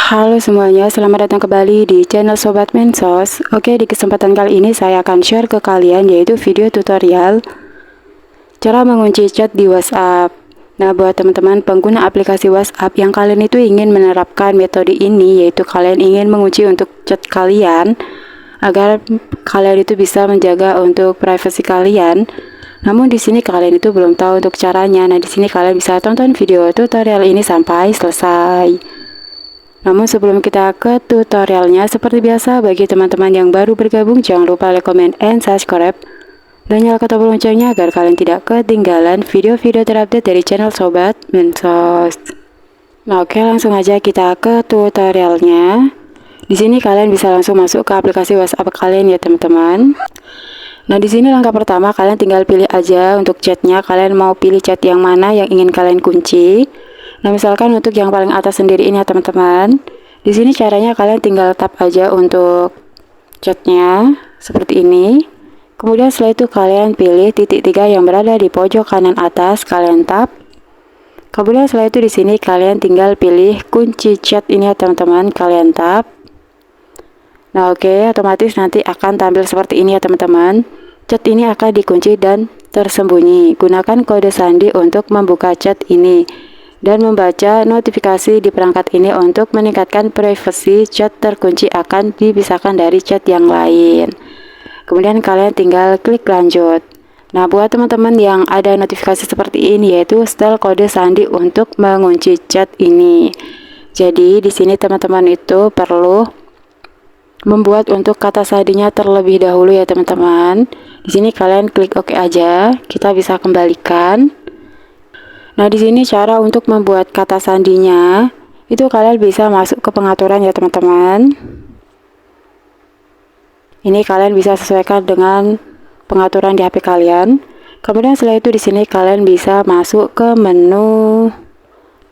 Halo semuanya, selamat datang kembali di channel Sobat Mensos. Oke, di kesempatan kali ini saya akan share ke kalian yaitu video tutorial cara mengunci chat di WhatsApp. Nah, buat teman-teman pengguna aplikasi WhatsApp yang kalian itu ingin menerapkan metode ini, yaitu kalian ingin mengunci untuk chat kalian agar kalian itu bisa menjaga untuk privasi kalian. Namun di sini kalian itu belum tahu untuk caranya. Nah, di sini kalian bisa tonton video tutorial ini sampai selesai. Namun sebelum kita ke tutorialnya, seperti biasa bagi teman-teman yang baru bergabung, jangan lupa like, comment, and subscribe, dan nyalakan tombol loncengnya agar kalian tidak ketinggalan video-video terupdate dari channel Sobat Mensos. Nah, oke, langsung aja kita ke tutorialnya. Di sini kalian bisa langsung masuk ke aplikasi WhatsApp kalian ya teman-teman. Nah, di sini langkah pertama kalian tinggal pilih aja untuk chatnya. Kalian mau pilih chat yang mana yang ingin kalian kunci. Nah, misalkan untuk yang paling atas sendiri ini ya teman-teman. Di sini caranya kalian tinggal tap aja untuk chatnya seperti ini. Kemudian setelah itu kalian pilih titik 3 yang berada di pojok kanan atas, kalian tap. Kemudian setelah itu di sini kalian tinggal pilih kunci chat ini ya teman-teman, kalian tap. Nah, oke, otomatis nanti akan tampil seperti ini ya teman-teman. Chat ini akan dikunci dan tersembunyi. Gunakan kode sandi untuk membuka chat ini dan membaca notifikasi di perangkat ini untuk meningkatkan privasi. Chat terkunci akan dipisahkan dari chat yang lain. Kemudian kalian tinggal klik lanjut. Nah, buat teman-teman yang ada notifikasi seperti ini, yaitu setel kode sandi untuk mengunci chat ini. Jadi di sini teman-teman itu perlu membuat untuk kata sandinya terlebih dahulu ya teman-teman. Di sini kalian klik OK aja. Kita bisa kembalikan. Nah, di sini cara untuk membuat kata sandinya itu kalian bisa masuk ke pengaturan ya teman-teman. Ini kalian bisa sesuaikan dengan pengaturan di HP kalian. Kemudian setelah itu di sini kalian bisa masuk ke menu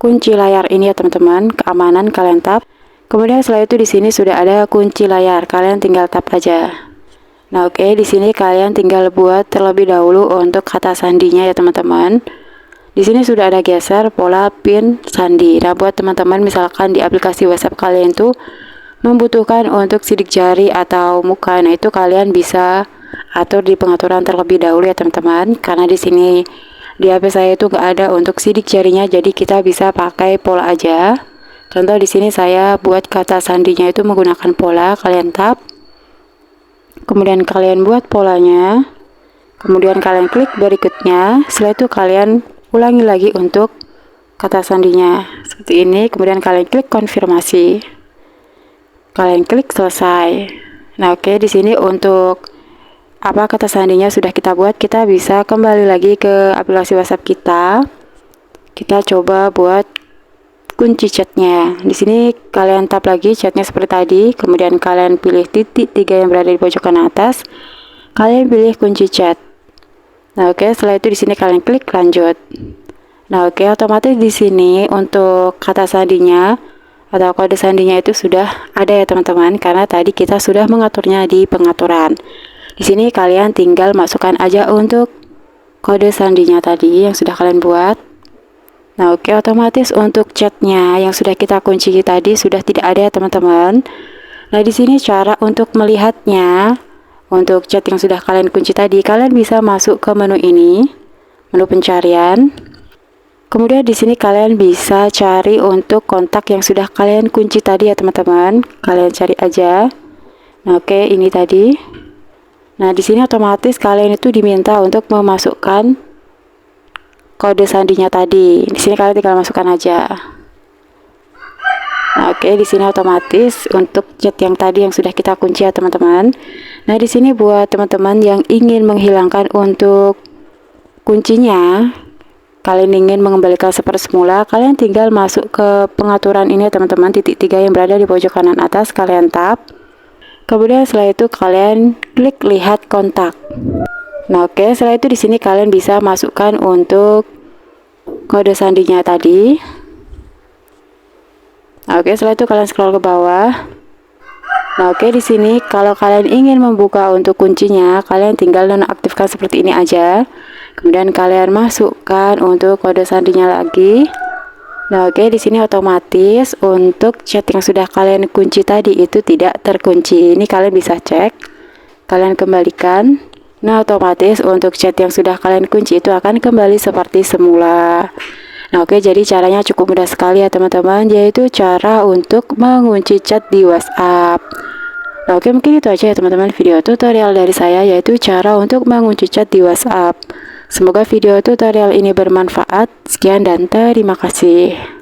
kunci layar ini ya teman-teman, keamanan kalian tap. Kemudian setelah itu di sini sudah ada kunci layar, kalian tinggal tap aja. Nah, oke, di sini kalian tinggal buat terlebih dahulu untuk kata sandinya ya teman-teman. Di sini sudah ada geser pola pin sandi. Nah, buat teman-teman misalkan di aplikasi WhatsApp kalian tuh membutuhkan untuk sidik jari atau muka, nah itu kalian bisa atur di pengaturan terlebih dahulu ya teman-teman. Karena di sini di HP saya itu nggak ada untuk sidik jarinya, jadi kita bisa pakai pola aja. Contoh di sini saya buat kata sandinya itu menggunakan pola, kalian tap. Kemudian kalian buat polanya. Kemudian kalian klik berikutnya. Setelah itu kalian ulangi lagi untuk kata sandinya seperti ini. Kemudian kalian klik konfirmasi. Kalian klik selesai. Nah, oke, di sini untuk kata sandinya sudah kita buat, kita bisa kembali lagi ke aplikasi WhatsApp kita. Kita coba buat kunci chatnya. Di sini kalian tap lagi chatnya seperti tadi. Kemudian kalian pilih titik 3 yang berada di pojok kanan atas. Kalian pilih kunci chat. Nah, oke, setelah itu di sini kalian klik lanjut. Nah, oke, otomatis di sini untuk kata sandinya atau kode sandinya itu sudah ada ya teman-teman, karena tadi kita sudah mengaturnya di pengaturan. Di sini kalian tinggal masukkan aja untuk kode sandinya tadi yang sudah kalian buat. Nah, oke, otomatis untuk chatnya yang sudah kita kunci tadi sudah tidak ada ya teman-teman. Nah, di sini cara untuk melihatnya untuk chat yang sudah kalian kunci tadi, kalian bisa masuk ke menu ini, menu pencarian. Kemudian di sini kalian bisa cari untuk kontak yang sudah kalian kunci tadi ya teman-teman. Kalian cari aja. Nah, oke, ini tadi. Nah, di sini otomatis kalian itu diminta untuk memasukkan kode sandinya tadi. Di sini kalian tinggal masukkan aja. Nah, oke, di sini otomatis untuk chat yang tadi yang sudah kita kunci ya teman-teman. Nah, di sini buat teman-teman yang ingin menghilangkan untuk kuncinya, kalian ingin mengembalikan seperti semula, kalian tinggal masuk ke pengaturan ini ya teman-teman, titik 3 yang berada di pojok kanan atas, kalian tap. Kemudian setelah itu kalian klik lihat kontak. Nah, oke, setelah itu di sini kalian bisa masukkan untuk kode sandinya tadi. Nah, oke, setelah itu kalian scroll ke bawah. Nah, oke, di sini kalau kalian ingin membuka untuk kuncinya, kalian tinggal nonaktifkan seperti ini aja. Kemudian kalian masukkan untuk kode sandinya lagi. Nah, oke, di sini otomatis untuk chat yang sudah kalian kunci tadi itu tidak terkunci. Ini kalian bisa cek, kalian kembalikan. Nah, otomatis untuk chat yang sudah kalian kunci itu akan kembali seperti semula. Nah, oke, jadi caranya cukup mudah sekali ya teman-teman, yaitu cara untuk mengunci chat di WhatsApp. Nah, oke, mungkin itu aja ya teman-teman video tutorial dari saya, yaitu cara untuk mengunci chat di WhatsApp. Semoga video tutorial ini bermanfaat. Sekian dan terima kasih.